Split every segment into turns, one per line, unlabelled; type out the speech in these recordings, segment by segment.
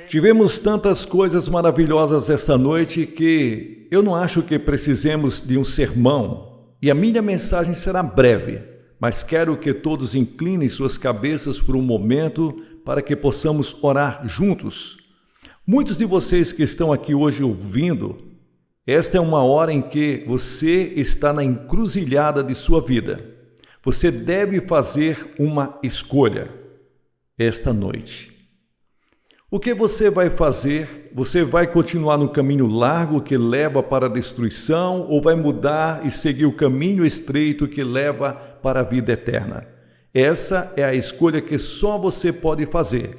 Tivemos tantas coisas maravilhosas esta noite que eu não acho que precisemos de um sermão, e a minha mensagem será breve, mas quero que todos inclinem suas cabeças por um momento para que possamos orar juntos. Muitos de vocês que estão aqui hoje ouvindo, esta é uma hora em que você está na encruzilhada de sua vida. Você deve fazer uma escolha esta noite. O que você vai fazer? Você vai continuar no caminho largo que leva para a destruição ou vai mudar e seguir o caminho estreito que leva para a vida eterna? Essa é a escolha que só você pode fazer.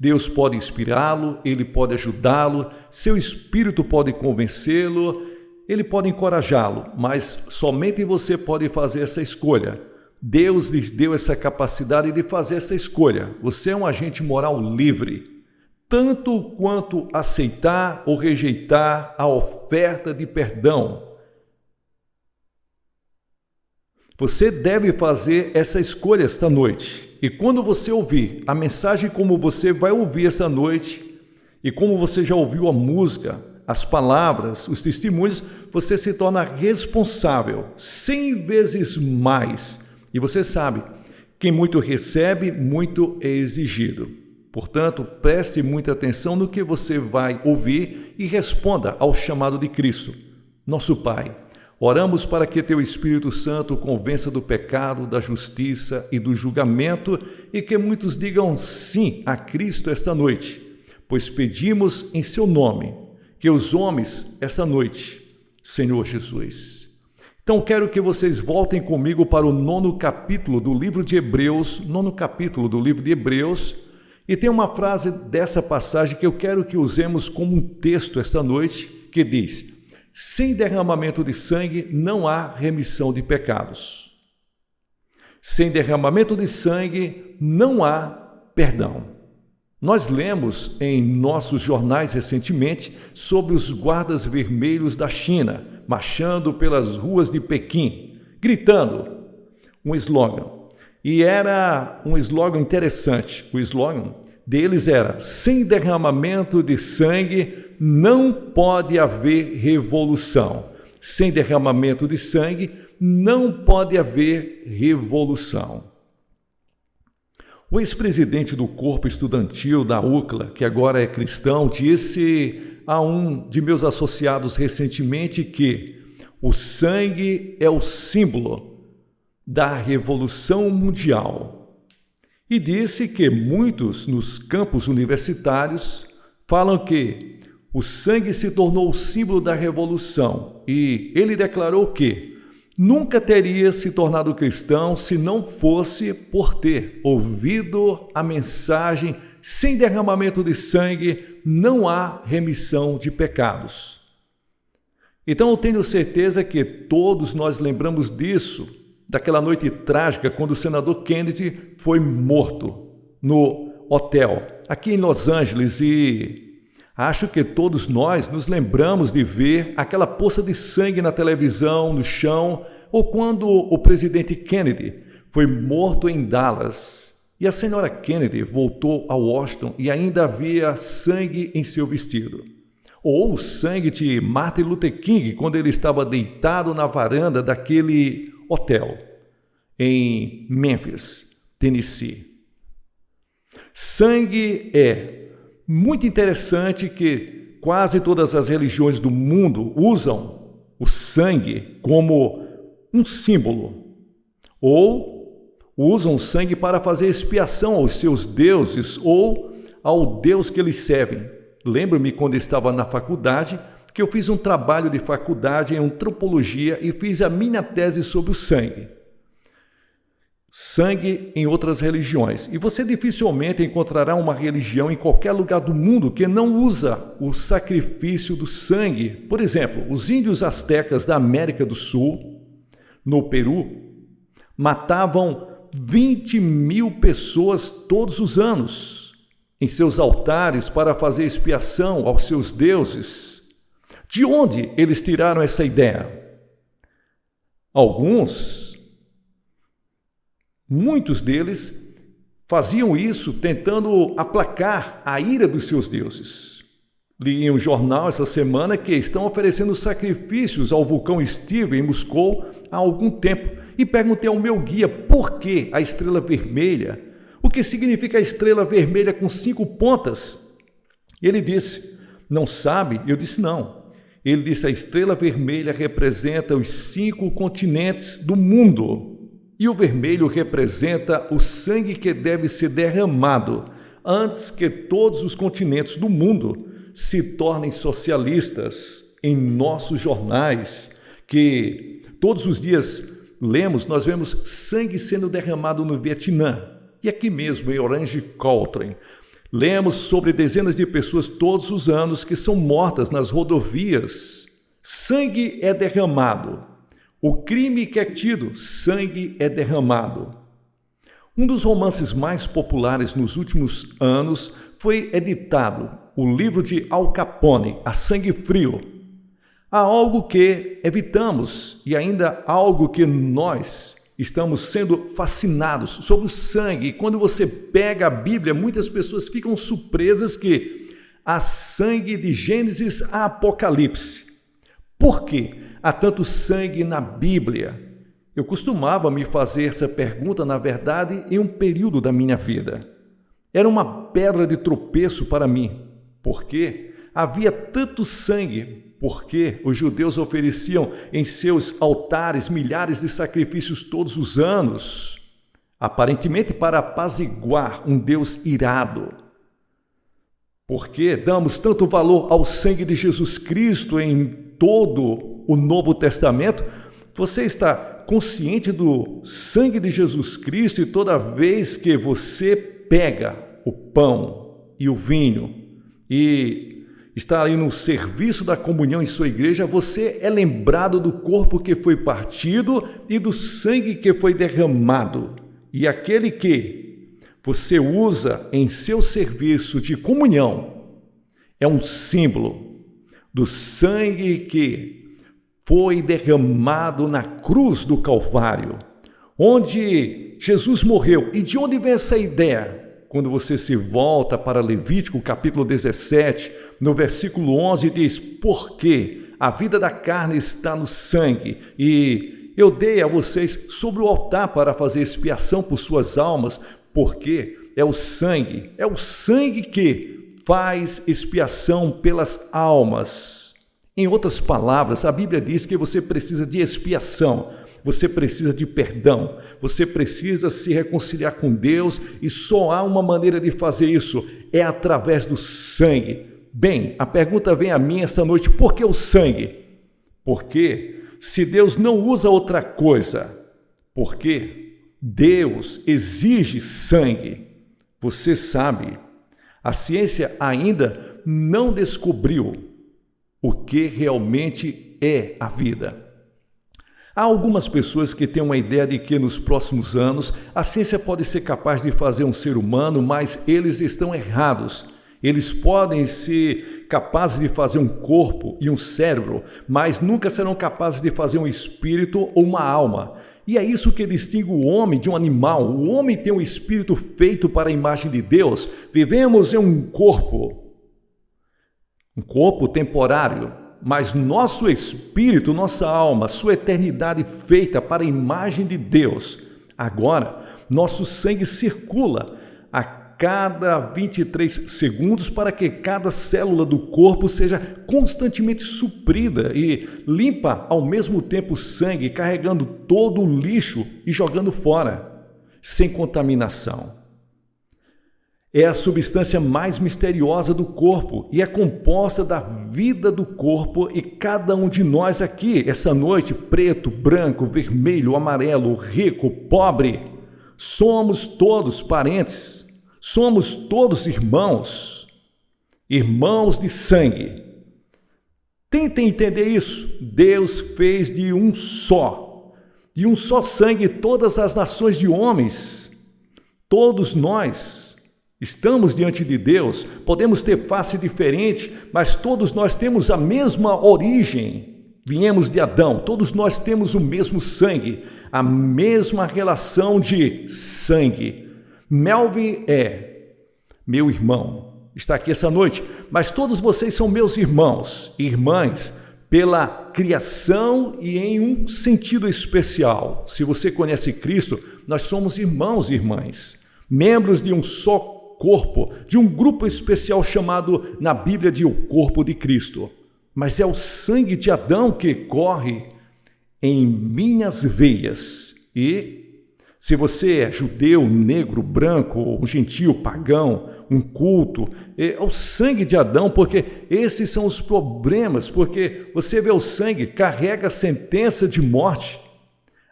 Deus pode inspirá-lo, Ele pode ajudá-lo, seu Espírito pode convencê-lo, Ele pode encorajá-lo, mas somente você pode fazer essa escolha. Deus lhes deu essa capacidade de fazer essa escolha. Você é um agente moral livre, tanto quanto aceitar ou rejeitar a oferta de perdão. Você deve fazer essa escolha esta noite. E quando você ouvir a mensagem como você vai ouvir esta noite, e como você já ouviu a música, as palavras, os testemunhos, você se torna responsável 100 vezes mais. E você sabe, quem muito recebe, muito é exigido. Portanto, preste muita atenção no que você vai ouvir e responda ao chamado de Cristo. Nosso Pai, oramos para que Teu Espírito Santo convença do pecado, da justiça e do julgamento e que muitos digam sim a Cristo esta noite, pois pedimos em Seu nome que os homens esta noite, Senhor Jesus. Então, quero que vocês voltem comigo para o 9º capítulo do livro de Hebreus, 9º capítulo do livro de Hebreus. E tem uma frase dessa passagem que eu quero que usemos como um texto esta noite, que diz: sem derramamento de sangue não há remissão de pecados. Sem derramamento de sangue não há perdão. Nós lemos em nossos jornais recentemente sobre os guardas vermelhos da China, marchando pelas ruas de Pequim, gritando um slogan. E era um slogan interessante. O slogan deles era: sem derramamento de sangue não pode haver revolução. Sem derramamento de sangue não pode haver revolução. O ex-presidente do corpo estudantil da UCLA, que agora é cristão, disse a um de meus associados recentemente que o sangue é o símbolo da Revolução Mundial. E disse que muitos nos campos universitários falam que o sangue se tornou o símbolo da revolução. E ele declarou que nunca teria se tornado cristão se não fosse por ter ouvido a mensagem: sem derramamento de sangue não há remissão de pecados. Então eu tenho certeza que todos nós lembramos disso, daquela noite trágica quando o senador Kennedy foi morto no hotel aqui em Los Angeles, e acho que todos nós nos lembramos de ver aquela poça de sangue na televisão, no chão, ou quando o presidente Kennedy foi morto em Dallas e a senhora Kennedy voltou a Washington e ainda havia sangue em seu vestido. Ou o sangue de Martin Luther King quando ele estava deitado na varanda daquele hotel em Memphis, Tennessee. Sangue é muito interessante que quase todas as religiões do mundo usam o sangue como um símbolo, ou usam o sangue para fazer expiação aos seus deuses ou ao Deus que eles servem. Lembro-me quando estava na faculdade que eu fiz um trabalho de faculdade em antropologia e fiz a minha tese sobre o sangue. Sangue em outras religiões. E você dificilmente encontrará uma religião em qualquer lugar do mundo que não usa o sacrifício do sangue. Por exemplo, os índios astecas da América do Sul, no Peru, matavam 20.000 pessoas todos os anos em seus altares para fazer expiação aos seus deuses. De onde eles tiraram essa ideia? Muitos deles faziam isso tentando aplacar a ira dos seus deuses. Li em um jornal essa semana que estão oferecendo sacrifícios ao vulcão Steve em Moscou há algum tempo e perguntei ao meu guia por que a estrela vermelha, o que significa a estrela vermelha com 5 pontas. Ele disse, não sabe? Eu disse, não. Ele disse, a estrela vermelha representa os 5 continentes do mundo. E o vermelho representa o sangue que deve ser derramado antes que todos os continentes do mundo se tornem socialistas. Em nossos jornais, que todos os dias lemos, nós vemos sangue sendo derramado no Vietnã. E aqui mesmo, em Orange County, lemos sobre dezenas de pessoas todos os anos que são mortas nas rodovias. Sangue é derramado. O crime que é tido, sangue é derramado. Um dos romances mais populares nos últimos anos foi editado, o livro de Al Capone, A Sangue Frio. Há algo que evitamos e ainda algo que nós estamos sendo fascinados sobre o sangue. E quando você pega a Bíblia, muitas pessoas ficam surpresas que há sangue de Gênesis a Apocalipse. Por quê? Há tanto sangue na Bíblia? Eu costumava me fazer essa pergunta, na verdade, em um período da minha vida. Era uma pedra de tropeço para mim. Por quê? Havia tanto sangue. Porque os judeus ofereciam em seus altares milhares de sacrifícios todos os anos, aparentemente para apaziguar um Deus irado. Por que damos tanto valor ao sangue de Jesus Cristo em todo o Novo Testamento? Você está consciente do sangue de Jesus Cristo e toda vez que você pega o pão e o vinho e está ali no serviço da comunhão em sua igreja, você é lembrado do corpo que foi partido e do sangue que foi derramado. E aquele que você usa em seu serviço de comunhão é um símbolo do sangue que foi derramado na cruz do Calvário, onde Jesus morreu. E de onde vem essa ideia? Quando você se volta para Levítico, capítulo 17, no versículo 11, diz, porque a vida da carne está no sangue, e eu dei a vocês sobre o altar para fazer expiação por suas almas, porque é o sangue que faz expiação pelas almas. Em outras palavras, a Bíblia diz que você precisa de expiação, você precisa de perdão, você precisa se reconciliar com Deus e só há uma maneira de fazer isso, é através do sangue. Bem, a pergunta vem a mim esta noite, por que o sangue? Porque se Deus não usa outra coisa, porque Deus exige sangue. Você sabe, a ciência ainda não descobriu o que realmente é a vida. Há algumas pessoas que têm uma ideia de que nos próximos anos a ciência pode ser capaz de fazer um ser humano, mas eles estão errados. Eles podem ser capazes de fazer um corpo e um cérebro, mas nunca serão capazes de fazer um espírito ou uma alma. E é isso que distingue o homem de um animal. O homem tem um espírito feito para a imagem de Deus. Vivemos em um corpo temporário, mas nosso espírito, nossa alma, sua eternidade feita para a imagem de Deus. Agora, nosso sangue circula a cada 23 segundos para que cada célula do corpo seja constantemente suprida e limpa ao mesmo tempo o sangue, carregando todo o lixo e jogando fora, sem contaminação. É a substância mais misteriosa do corpo e é composta da vida do corpo, e cada um de nós aqui, essa noite, preto, branco, vermelho, amarelo, rico, pobre, somos todos parentes, somos todos irmãos de sangue. Tentem entender isso. Deus fez de um só sangue todas as nações de homens. Todos nós estamos diante de Deus, podemos ter face diferente, mas todos nós temos a mesma origem. Viemos de Adão, todos nós temos o mesmo sangue, a mesma relação de sangue. Melvin é meu irmão, está aqui essa noite, mas todos vocês são meus irmãos e irmãs pela criação e em um sentido especial. Se você conhece Cristo, nós somos irmãos e irmãs, membros de um só corpo, de um grupo especial chamado na Bíblia de o corpo de Cristo. Mas é o sangue de Adão que corre em minhas veias. E se você é judeu, negro, branco, um gentio, pagão, um culto, é o sangue de Adão, porque esses são os problemas, porque você vê o sangue, carrega a sentença de morte.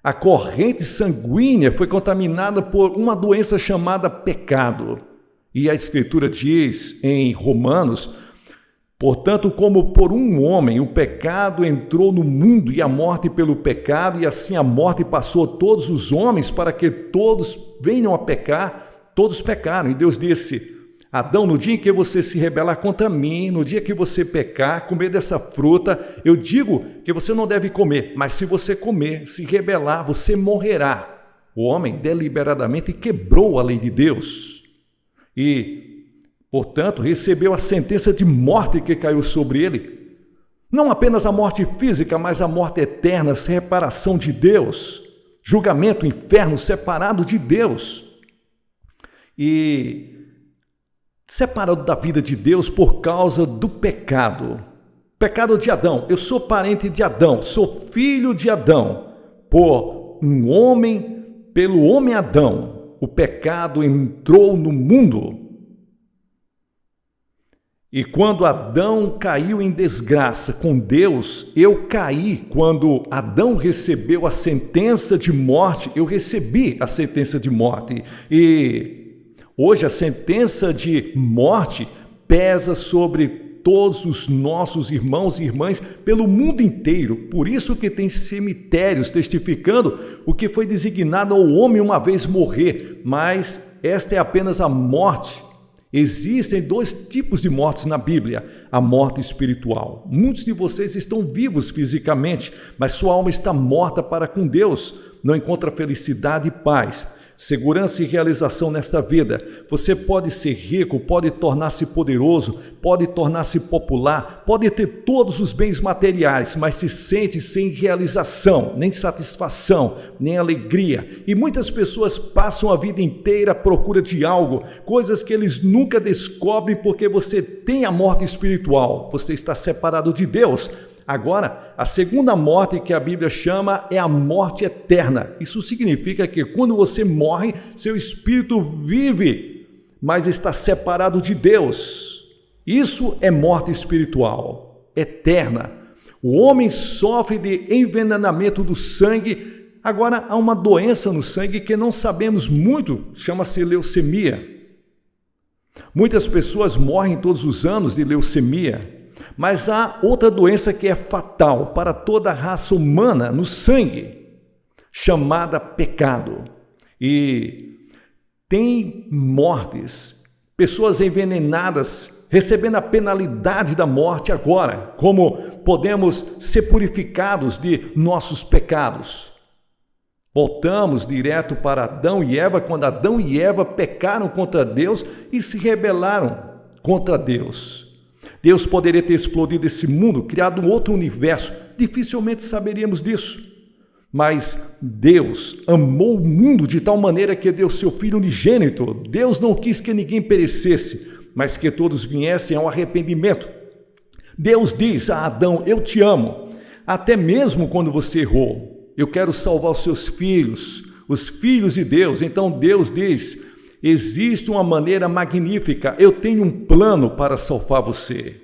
A corrente sanguínea foi contaminada por uma doença chamada pecado. E a Escritura diz em Romanos: portanto, como por um homem o pecado entrou no mundo e a morte pelo pecado, e assim a morte passou a todos os homens para que todos venham a pecar, todos pecaram. E Deus disse: Adão, no dia em que você se rebelar contra mim, no dia que você pecar, comer dessa fruta, eu digo que você não deve comer, mas se você comer, se rebelar, você morrerá. O homem deliberadamente quebrou a lei de Deus e, portanto, recebeu a sentença de morte que caiu sobre ele. Não apenas a morte física, mas a morte eterna, separação de Deus, julgamento, inferno, separado de Deus. E separado da vida de Deus por causa do pecado. Pecado de Adão. Eu sou parente de Adão, sou filho de Adão. Por um homem, pelo homem Adão, o pecado entrou no mundo. E quando Adão caiu em desgraça com Deus, eu caí. Quando Adão recebeu a sentença de morte, eu recebi a sentença de morte. E hoje a sentença de morte pesa sobre todos os nossos irmãos e irmãs pelo mundo inteiro. Por isso que tem cemitérios testificando o que foi designado ao homem uma vez morrer. Mas esta é apenas a morte. Existem dois tipos de mortes na Bíblia: a morte espiritual. Muitos de vocês estão vivos fisicamente, mas sua alma está morta para com Deus. Não encontra felicidade e paz, segurança e realização nesta vida. Você pode ser rico, pode tornar-se poderoso, pode tornar-se popular, pode ter todos os bens materiais, mas se sente sem realização, nem satisfação, nem alegria. E muitas pessoas passam a vida inteira à procura de algo, coisas que eles nunca descobrem porque você tem a morte espiritual, você está separado de Deus. Agora, a segunda morte que a Bíblia chama é a morte eterna. Isso significa que quando você morre, seu espírito vive, mas está separado de Deus. Isso é morte espiritual, eterna. O homem sofre de envenenamento do sangue. Agora, há uma doença no sangue que não sabemos muito, chama-se leucemia. Muitas pessoas morrem todos os anos de leucemia. Mas há outra doença que é fatal para toda a raça humana no sangue, chamada pecado. E tem mortes, pessoas envenenadas, recebendo a penalidade da morte agora. Como podemos ser purificados de nossos pecados? Voltamos direto para Adão e Eva, quando Adão e Eva pecaram contra Deus e se rebelaram contra Deus. Deus poderia ter explodido esse mundo, criado um outro universo. Dificilmente saberíamos disso. Mas Deus amou o mundo de tal maneira que deu seu Filho unigênito. Deus não quis que ninguém perecesse, mas que todos viessem ao arrependimento. Deus diz a Adão: eu te amo, até mesmo quando você errou. Eu quero salvar os seus filhos, os filhos de Deus. Então Deus diz: existe uma maneira magnífica, eu tenho um plano para salvar você.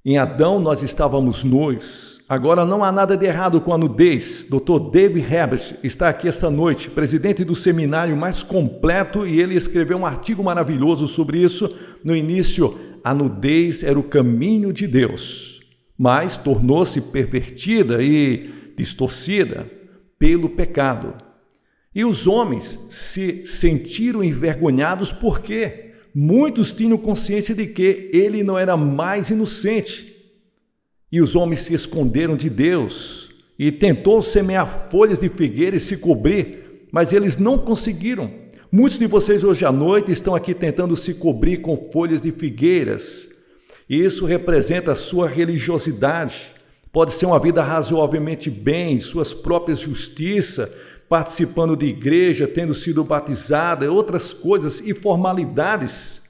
Em Adão nós estávamos nus, agora não há nada de errado com a nudez. Dr. David Herbert está aqui esta noite, presidente do seminário mais completo, e ele escreveu um artigo maravilhoso sobre isso. No início, a nudez era o caminho de Deus, mas tornou-se pervertida e distorcida pelo pecado. E os homens se sentiram envergonhados porque muitos tinham consciência de que ele não era mais inocente. E os homens se esconderam de Deus e tentou semear folhas de figueira e se cobrir, mas eles não conseguiram, Muitos de vocês hoje à noite estão aqui tentando se cobrir com folhas de figueiras. E isso representa a sua religiosidade. Pode ser uma vida razoavelmente bem, suas próprias justiças, participando de igreja, tendo sido batizada, outras coisas e formalidades.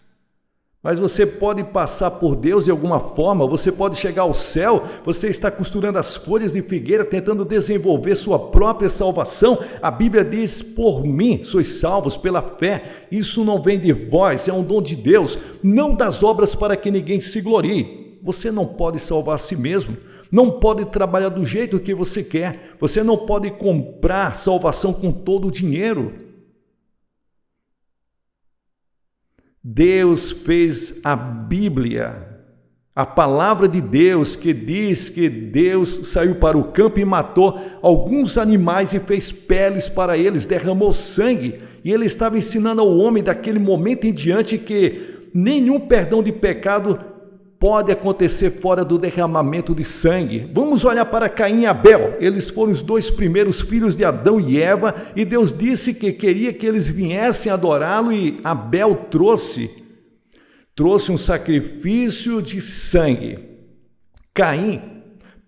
Mas você pode passar por Deus de alguma forma, você pode chegar ao céu, você está costurando as folhas de figueira, tentando desenvolver sua própria salvação. A Bíblia diz, por mim sois salvos pela fé. Isso não vem de vós, é um dom de Deus, não das obras para que ninguém se glorie. Você não pode salvar a si mesmo, não pode trabalhar do jeito que você quer, você não pode comprar salvação com todo o dinheiro. Deus fez a Bíblia, a palavra de Deus, que diz que Deus saiu para o campo e matou alguns animais e fez peles para eles, derramou sangue, e ele estava ensinando ao homem daquele momento em diante que nenhum perdão de pecado pode acontecer fora do derramamento de sangue. Vamos olhar para Caim e Abel. Eles foram os dois primeiros filhos de Adão e Eva, e Deus disse que queria que eles viessem adorá-lo, e Abel trouxe um sacrifício de sangue. Caim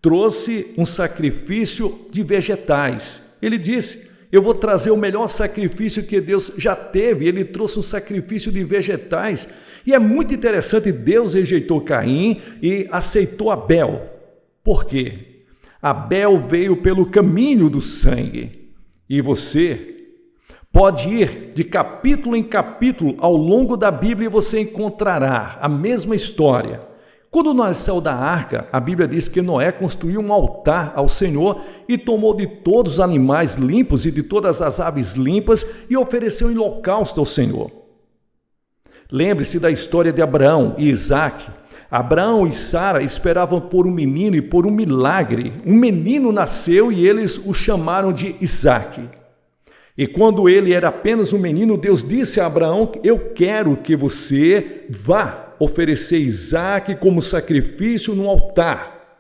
trouxe um sacrifício de vegetais. Ele disse, eu vou trazer o melhor sacrifício que Deus já teve. Ele trouxe um sacrifício de vegetais. E é muito interessante, Deus rejeitou Caim e aceitou Abel. Por quê? Abel veio pelo caminho do sangue. E você pode ir de capítulo em capítulo ao longo da Bíblia e você encontrará a mesma história. Quando Noé saiu da arca, a Bíblia diz que Noé construiu um altar ao Senhor e tomou de todos os animais limpos e de todas as aves limpas e ofereceu em holocausto ao Senhor. Lembre-se da história de Abraão e Isaque. Abraão e Sara esperavam por um menino e por um milagre. Um menino nasceu e eles o chamaram de Isaque. E quando ele era apenas um menino, Deus disse a Abraão, eu quero que você vá oferecer Isaque como sacrifício no altar.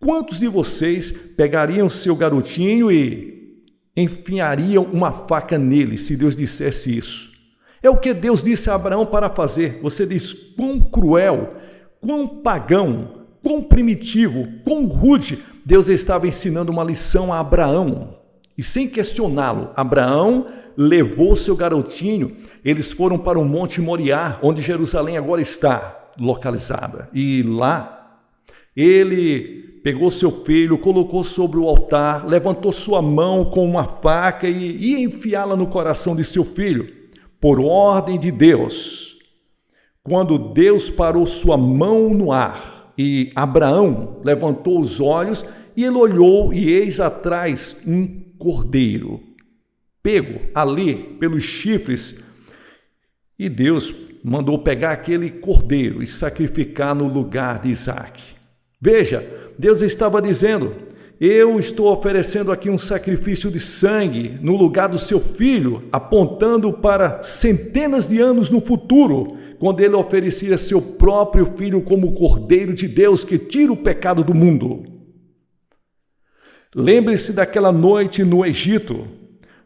Quantos de vocês pegariam seu garotinho e enfiariam uma faca nele, se Deus dissesse isso? É o que Deus disse a Abraão para fazer. Você diz, quão cruel, quão pagão, quão primitivo, quão rude. Deus estava ensinando uma lição a Abraão. E sem questioná-lo, Abraão levou seu garotinho. Eles foram para o Monte Moriá, onde Jerusalém agora está localizada. E lá, ele pegou seu filho, colocou sobre o altar, levantou sua mão com uma faca e ia enfiá-la no coração de seu filho. Por ordem de Deus, quando Deus parou sua mão no ar e Abraão levantou os olhos e ele olhou e eis atrás um cordeiro, pego ali pelos chifres, e Deus mandou pegar aquele cordeiro e sacrificar no lugar de Isaque. Veja, Deus estava dizendo, eu estou oferecendo aqui um sacrifício de sangue no lugar do seu filho, apontando para centenas de anos no futuro, quando ele oferecia seu próprio filho como cordeiro de Deus que tira o pecado do mundo. Lembre-se daquela noite no Egito.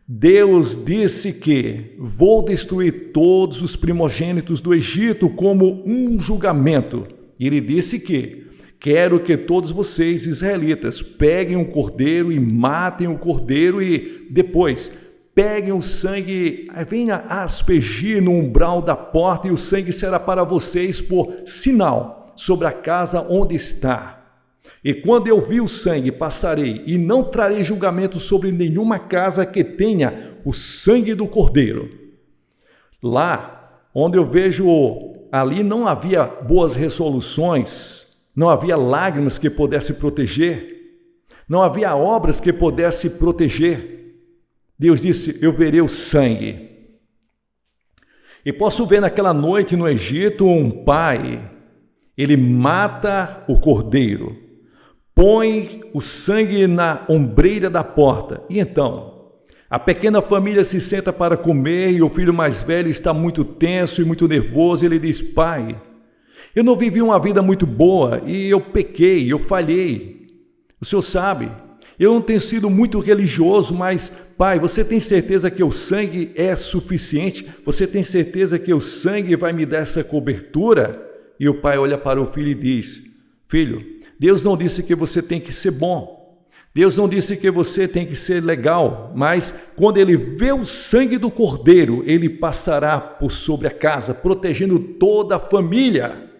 Deus disse que vou destruir todos os primogênitos do Egito como um julgamento. E ele disse que quero que todos vocês, israelitas, peguem um cordeiro e matem o cordeiro e depois peguem o sangue, venha aspergir no umbral da porta e o sangue será para vocês por sinal sobre a casa onde está. E quando eu vi o sangue, passarei e não trarei julgamento sobre nenhuma casa que tenha o sangue do cordeiro. Lá, onde eu vejo, ali não havia boas resoluções, não havia lágrimas que pudesse proteger, não havia obras que pudesse proteger. Deus disse, eu verei o sangue. E posso ver naquela noite no Egito um pai, ele mata o cordeiro, põe o sangue na ombreira da porta. E então, a pequena família se senta para comer e o filho mais velho está muito tenso e muito nervoso. Ele diz, pai, eu não vivi uma vida muito boa e eu pequei, eu falhei. O senhor sabe, Eu não tenho sido muito religioso, mas, Pai, você tem certeza que o sangue é suficiente? Você tem certeza que o sangue vai me dar essa cobertura? E o pai olha para o filho e diz: filho, Deus não disse que você tem que ser bom. Deus não disse que você tem que ser legal, mas quando ele vê o sangue do cordeiro, ele passará por sobre a casa, protegendo toda a família.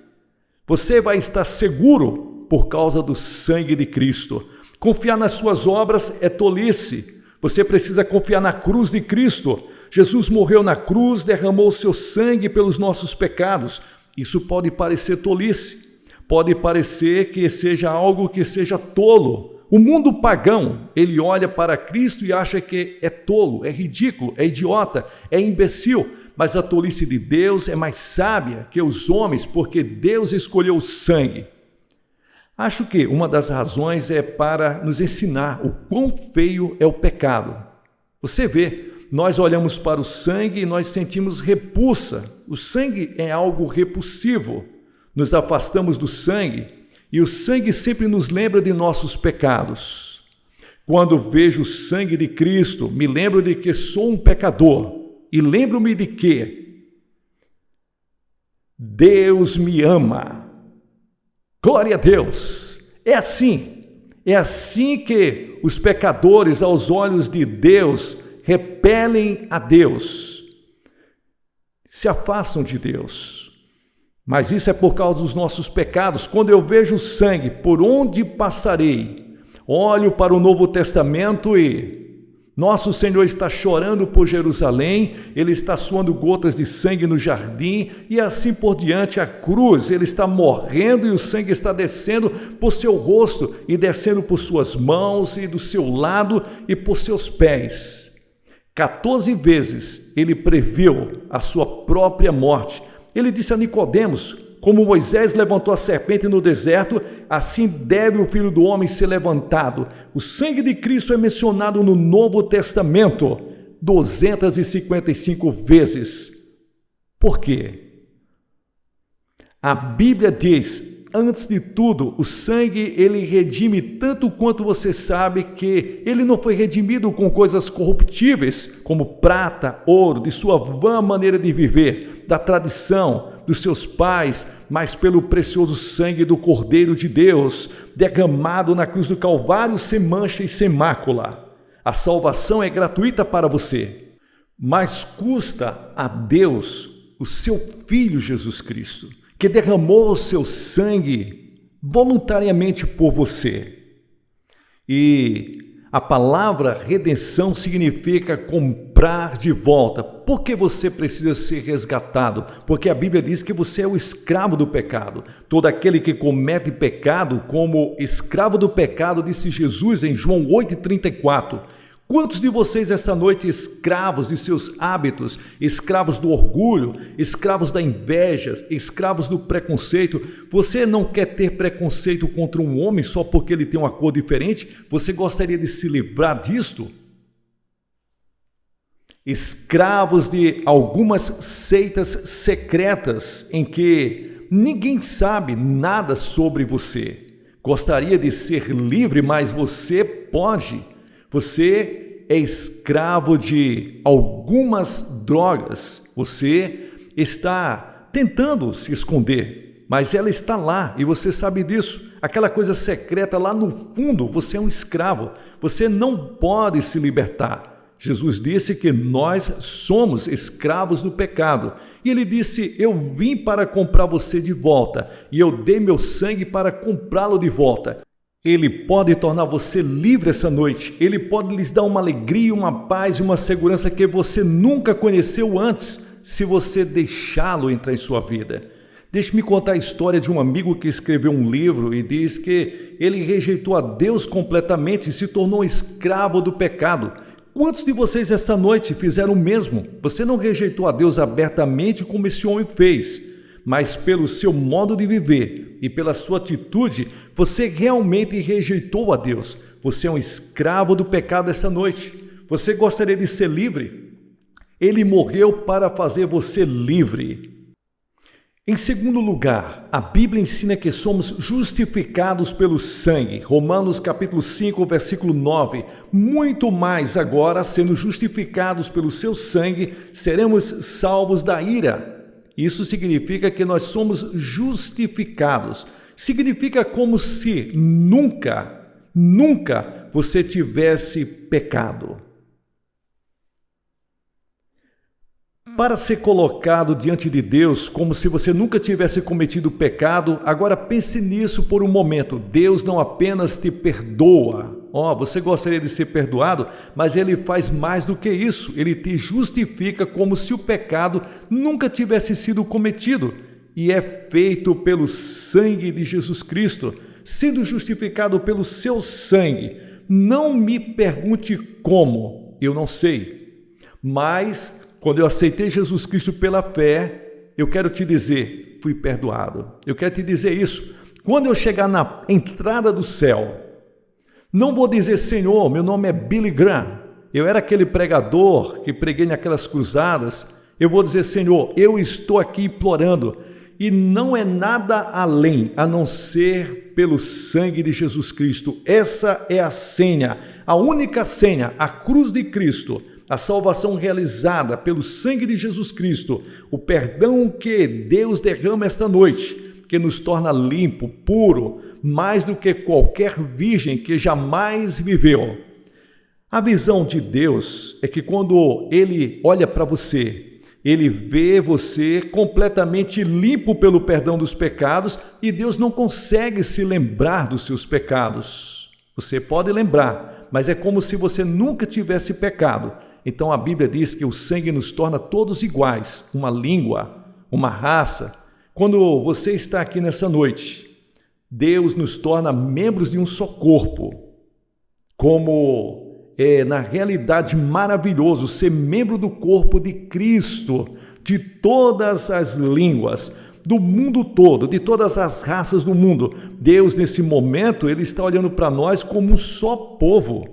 Você vai estar seguro por causa do sangue de Cristo. Confiar nas suas obras é tolice. Você precisa confiar na cruz de Cristo. Jesus morreu na cruz, derramou seu sangue pelos nossos pecados. Isso pode parecer tolice. Pode parecer que seja algo que seja tolo. O mundo pagão, ele olha para Cristo e acha que é tolo, é ridículo, é idiota, é imbecil. Mas a tolice de Deus é mais sábia que os homens, porque Deus escolheu o sangue. Acho que uma das razões é para nos ensinar o quão feio é o pecado. Você vê, nós olhamos para o sangue e nós sentimos repulsa. O sangue é algo repulsivo. Nos afastamos do sangue e o sangue sempre nos lembra de nossos pecados. Quando vejo o sangue de Cristo, me lembro de que sou um pecador e lembro-me de que Deus me ama. Glória a Deus! É assim que os pecadores, aos olhos de Deus, repelem a Deus, se afastam de Deus. Mas isso é por causa dos nossos pecados. Quando eu vejo o sangue, por onde passarei? Olho para o Novo Testamento e nosso Senhor está chorando por Jerusalém, ele está suando gotas de sangue no jardim e assim por diante. A cruz, ele está morrendo e o sangue está descendo por seu rosto e descendo por suas mãos e do seu lado e por seus pés. 14 vezes ele previu a sua própria morte. Ele disse a Nicodemos: como Moisés levantou a serpente no deserto, assim deve o Filho do Homem ser levantado. O sangue de Cristo é mencionado no Novo Testamento 255 vezes. Por quê? A Bíblia diz, antes de tudo, o sangue ele redime tanto quanto você sabe que ele não foi redimido com coisas corruptíveis, como prata, ouro, de sua vã maneira de viver, da tradição, dos seus pais, mas pelo precioso sangue do Cordeiro de Deus, derramado na cruz do Calvário sem mancha e sem mácula. A salvação é gratuita para você, mas custa a Deus o seu Filho Jesus Cristo, que derramou o seu sangue voluntariamente por você. E a palavra redenção significa comprar de volta. Por que você precisa ser resgatado? Porque a Bíblia diz que você é o escravo do pecado. Todo aquele que comete pecado, como escravo do pecado, disse Jesus em João 8,34. Quantos de vocês esta noite escravos de seus hábitos, escravos do orgulho, escravos da inveja, escravos do preconceito? Você não quer ter preconceito contra um homem só porque ele tem uma cor diferente? Você gostaria de se livrar disto? Escravos de algumas seitas secretas em que ninguém sabe nada sobre você. Gostaria de ser livre, mas você pode. Você é escravo de algumas drogas. Você está tentando se esconder, mas ela está lá e você sabe disso. Aquela coisa secreta lá no fundo, você é um escravo. Você não pode se libertar. Jesus disse que nós somos escravos do pecado. E ele disse, eu vim para comprar você de volta e eu dei meu sangue para comprá-lo de volta. Ele pode tornar você livre essa noite. Ele pode lhes dar uma alegria, uma paz e uma segurança que você nunca conheceu antes, se você deixá-lo entrar em sua vida. Deixe-me contar a história de um amigo que escreveu um livro e diz que ele rejeitou a Deus completamente e se tornou escravo do pecado. Quantos de vocês essa noite fizeram o mesmo? Você não rejeitou a Deus abertamente como esse homem fez, mas pelo seu modo de viver e pela sua atitude, você realmente rejeitou a Deus. Você é um escravo do pecado essa noite. Você gostaria de ser livre? Ele morreu para fazer você livre. Em segundo lugar, a Bíblia ensina que somos justificados pelo sangue. Romanos capítulo 5, versículo 9. Muito mais agora, sendo justificados pelo seu sangue, seremos salvos da ira. Isso significa que nós somos justificados. Significa como se nunca você tivesse pecado. Para ser colocado diante de Deus como se você nunca tivesse cometido pecado, agora pense nisso por um momento. Deus não apenas te perdoa. Você gostaria de ser perdoado, mas Ele faz mais do que isso. Ele te justifica como se o pecado nunca tivesse sido cometido. E é feito pelo sangue de Jesus Cristo, sendo justificado pelo seu sangue. Não me pergunte como, eu não sei. Mas quando eu aceitei Jesus Cristo pela fé, eu quero te dizer, fui perdoado. Eu quero te dizer isso. Quando eu chegar na entrada do céu, não vou dizer, Senhor, meu nome é Billy Graham. Eu era aquele pregador que preguei naquelas cruzadas. Eu vou dizer, Senhor, eu estou aqui implorando. E não é nada além a não ser pelo sangue de Jesus Cristo. Essa é a senha, a única senha, a cruz de Cristo. A salvação realizada pelo sangue de Jesus Cristo, o perdão que Deus derrama esta noite, que nos torna limpo, puro, mais do que qualquer virgem que jamais viveu. A visão de Deus é que quando Ele olha para você, Ele vê você completamente limpo pelo perdão dos pecados e Deus não consegue se lembrar dos seus pecados. Você pode lembrar, mas é como se você nunca tivesse pecado. Então a Bíblia diz que o sangue nos torna todos iguais, uma língua, uma raça. Quando você está aqui nessa noite, Deus nos torna membros de um só corpo. Como é na realidade maravilhoso ser membro do corpo de Cristo, de todas as línguas, do mundo todo, de todas as raças do mundo. Deus nesse momento, Ele está olhando para nós como um só povo.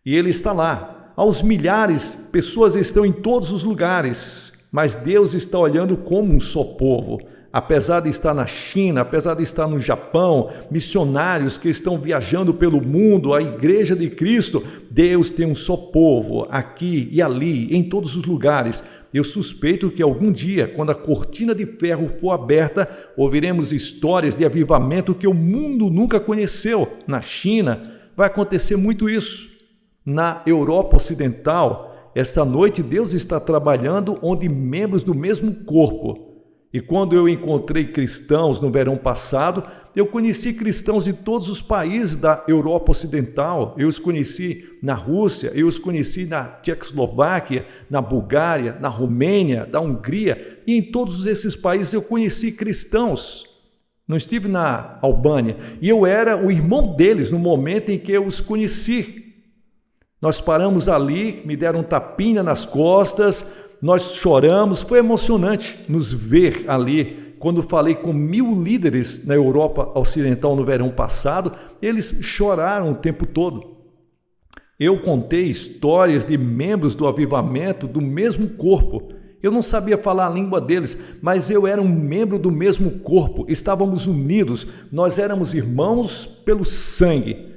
E Ele está lá. Aos milhares, pessoas estão em todos os lugares, mas Deus está olhando como um só povo. Apesar de estar na China, apesar de estar no Japão, missionários que estão viajando pelo mundo, a Igreja de Cristo, Deus tem um só povo, aqui e ali, em todos os lugares. Eu suspeito que algum dia, quando a cortina de ferro for aberta, ouviremos histórias de avivamento que o mundo nunca conheceu. Na China, vai acontecer muito isso. Na Europa Ocidental, esta noite Deus está trabalhando onde membros do mesmo corpo. E quando eu encontrei cristãos no verão passado, eu conheci cristãos de todos os países da Europa Ocidental. Eu os conheci na Rússia, eu os conheci na Tchecoslováquia, na Bulgária, na Romênia, na Hungria. E em todos esses países eu conheci cristãos. Não estive na Albânia. E eu era o irmão deles no momento em que eu os conheci. Nós paramos ali, me deram um tapinha nas costas, nós choramos, foi emocionante nos ver ali. Quando falei com 1000 líderes na Europa Ocidental no verão passado, eles choraram o tempo todo. Eu contei histórias de membros do avivamento do mesmo corpo. Eu não sabia falar a língua deles, mas eu era um membro do mesmo corpo, estávamos unidos, nós éramos irmãos pelo sangue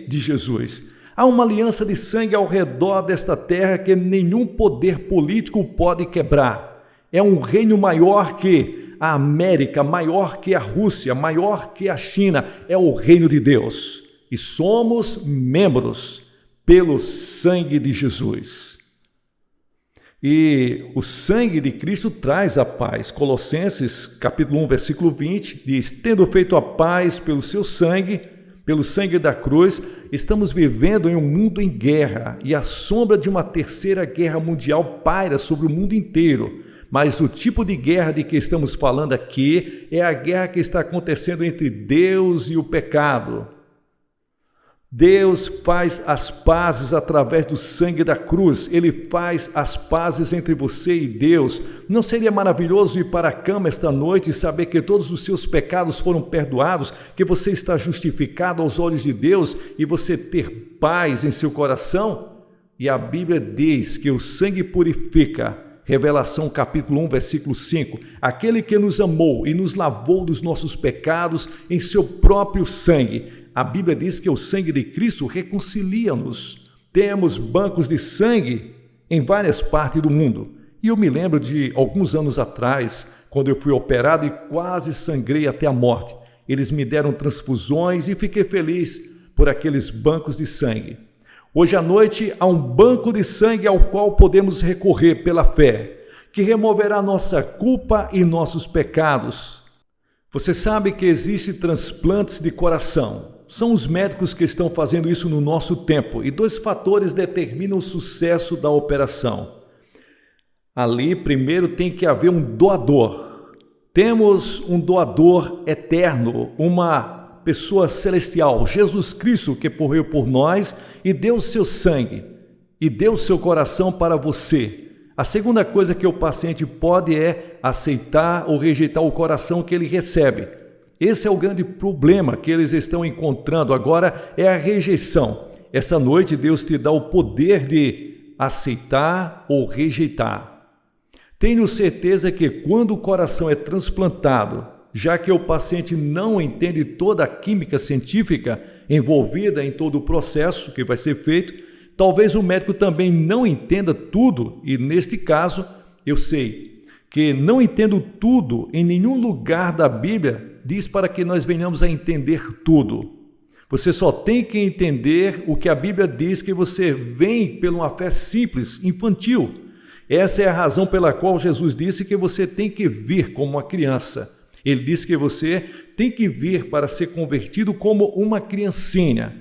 de Jesus. Há uma aliança de sangue ao redor desta terra que nenhum poder político pode quebrar. É um reino maior que a América, maior que a Rússia, maior que a China. É o reino de Deus. E somos membros pelo sangue de Jesus. E o sangue de Cristo traz a paz. Colossenses capítulo 1, versículo 20, diz: tendo feito a paz pelo seu sangue, pelo sangue da cruz, estamos vivendo em um mundo em guerra e a sombra de uma terceira guerra mundial paira sobre o mundo inteiro. Mas o tipo de guerra de que estamos falando aqui é a guerra que está acontecendo entre Deus e o pecado. Deus faz as pazes através do sangue da cruz. Ele faz as pazes entre você e Deus. Não seria maravilhoso ir para a cama esta noite e saber que todos os seus pecados foram perdoados, que você está justificado aos olhos de Deus e você ter paz em seu coração? E a Bíblia diz que o sangue purifica Revelação capítulo 1, versículo 5. Aquele que nos amou e nos lavou dos nossos pecados em seu próprio sangue. A Bíblia diz que o sangue de Cristo reconcilia-nos. Temos bancos de sangue em várias partes do mundo. E eu me lembro de alguns anos atrás, quando eu fui operado e quase sangrei até a morte. Eles me deram transfusões e fiquei feliz por aqueles bancos de sangue. Hoje à noite há um banco de sangue ao qual podemos recorrer pela fé, que removerá nossa culpa e nossos pecados. Você sabe que existem transplantes de coração. São os médicos que estão fazendo isso no nosso tempo, e 2 fatores determinam o sucesso da operação. Ali, primeiro, tem que haver um doador. Temos um doador eterno, uma pessoa celestial, Jesus Cristo, que morreu por nós e deu seu sangue e deu seu coração para você. A segunda coisa que o paciente pode é aceitar ou rejeitar o coração que ele recebe. Esse é o grande problema que eles estão encontrando agora, é a rejeição. Essa noite Deus te dá o poder de aceitar ou rejeitar. Tenho certeza que quando o coração é transplantado, já que o paciente não entende toda a química científica envolvida em todo o processo que vai ser feito, talvez o médico também não entenda tudo, e neste caso, eu sei que não entendo tudo, em nenhum lugar da Bíblia diz para que nós venhamos a entender tudo. Você só tem que entender o que a Bíblia diz, que você vem por uma fé simples, infantil. Essa é a razão pela qual Jesus disse que você tem que vir como uma criança. Ele disse que você tem que vir para ser convertido como uma criancinha.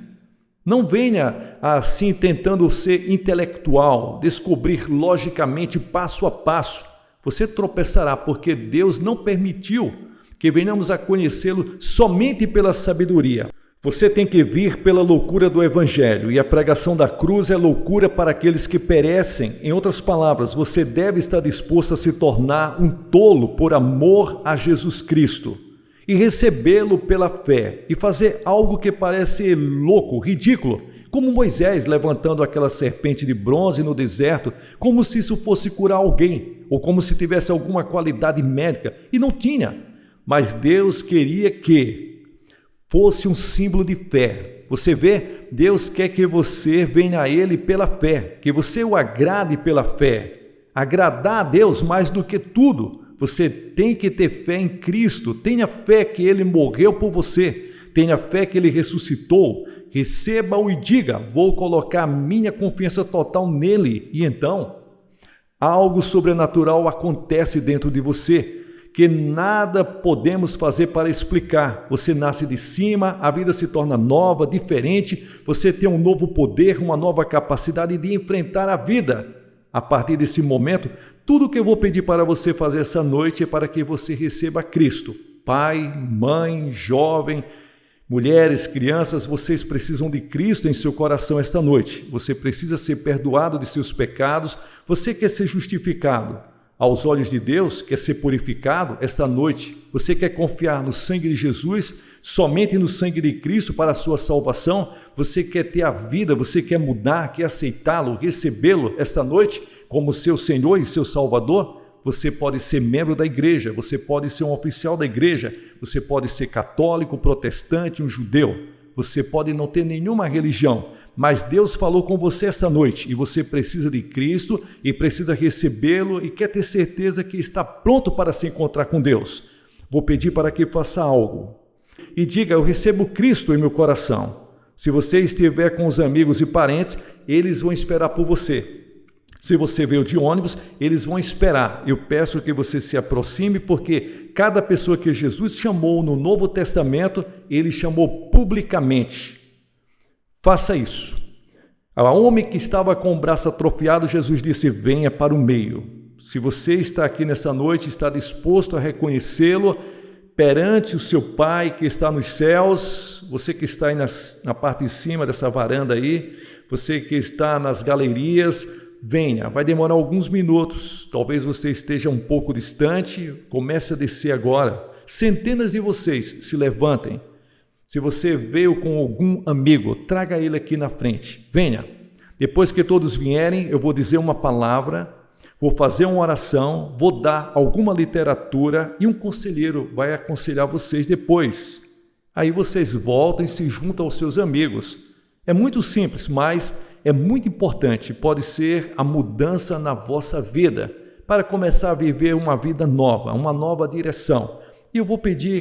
Não venha assim tentando ser intelectual, descobrir logicamente passo a passo. Você tropeçará, porque Deus não permitiu que venhamos a conhecê-lo somente pela sabedoria. Você tem que vir pela loucura do Evangelho, e a pregação da cruz é loucura para aqueles que perecem. Em outras palavras, você deve estar disposto a se tornar um tolo por amor a Jesus Cristo e recebê-lo pela fé e fazer algo que parece louco, ridículo, como Moisés levantando aquela serpente de bronze no deserto, como se isso fosse curar alguém, ou como se tivesse alguma qualidade médica, e não tinha. Mas Deus queria que fosse um símbolo de fé. Você vê, Deus quer que você venha a Ele pela fé, que você o agrade pela fé. Agradar a Deus mais do que tudo. Você tem que ter fé em Cristo, tenha fé que Ele morreu por você, tenha fé que Ele ressuscitou, receba-o e diga, vou colocar minha confiança total nele, e então algo sobrenatural acontece dentro de você, que nada podemos fazer para explicar. Você nasce de cima, a vida se torna nova, diferente, você tem um novo poder, uma nova capacidade de enfrentar a vida. A partir desse momento, tudo que eu vou pedir para você fazer essa noite é para que você receba Cristo. Pai, mãe, jovem, mulheres, crianças, vocês precisam de Cristo em seu coração esta noite. Você precisa ser perdoado de seus pecados, você quer ser justificado aos olhos de Deus, quer ser purificado esta noite. Você quer confiar no sangue de Jesus, somente no sangue de Cristo para a sua salvação. Você quer ter a vida, você quer mudar, quer aceitá-lo, recebê-lo esta noite como seu Senhor e seu Salvador. Você pode ser membro da igreja, você pode ser um oficial da igreja, você pode ser católico, protestante, um judeu. Você pode não ter nenhuma religião, mas Deus falou com você essa noite e você precisa de Cristo e precisa recebê-lo e quer ter certeza que está pronto para se encontrar com Deus. Vou pedir para que faça algo e diga, eu recebo Cristo em meu coração. Se você estiver com os amigos e parentes, eles vão esperar por você. Se você veio de ônibus, eles vão esperar. Eu peço que você se aproxime, porque cada pessoa que Jesus chamou no Novo Testamento, ele chamou publicamente. Faça isso. Ao homem que estava com o braço atrofiado, Jesus disse, venha para o meio. Se você está aqui nessa noite, está disposto a reconhecê-lo perante o seu Pai que está nos céus, você que está aí na parte de cima dessa varanda aí, você que está nas galerias, venha, vai demorar alguns minutos, talvez você esteja um pouco distante, comece a descer agora. Centenas de vocês se levantem. Se você veio com algum amigo, traga ele aqui na frente, venha. Depois que todos vierem, eu vou dizer uma palavra, vou fazer uma oração, vou dar alguma literatura e um conselheiro vai aconselhar vocês depois. Aí vocês voltam e se juntam aos seus amigos. É muito simples, mas é muito importante. Pode ser a mudança na vossa vida para começar a viver uma vida nova, uma nova direção. E eu vou pedir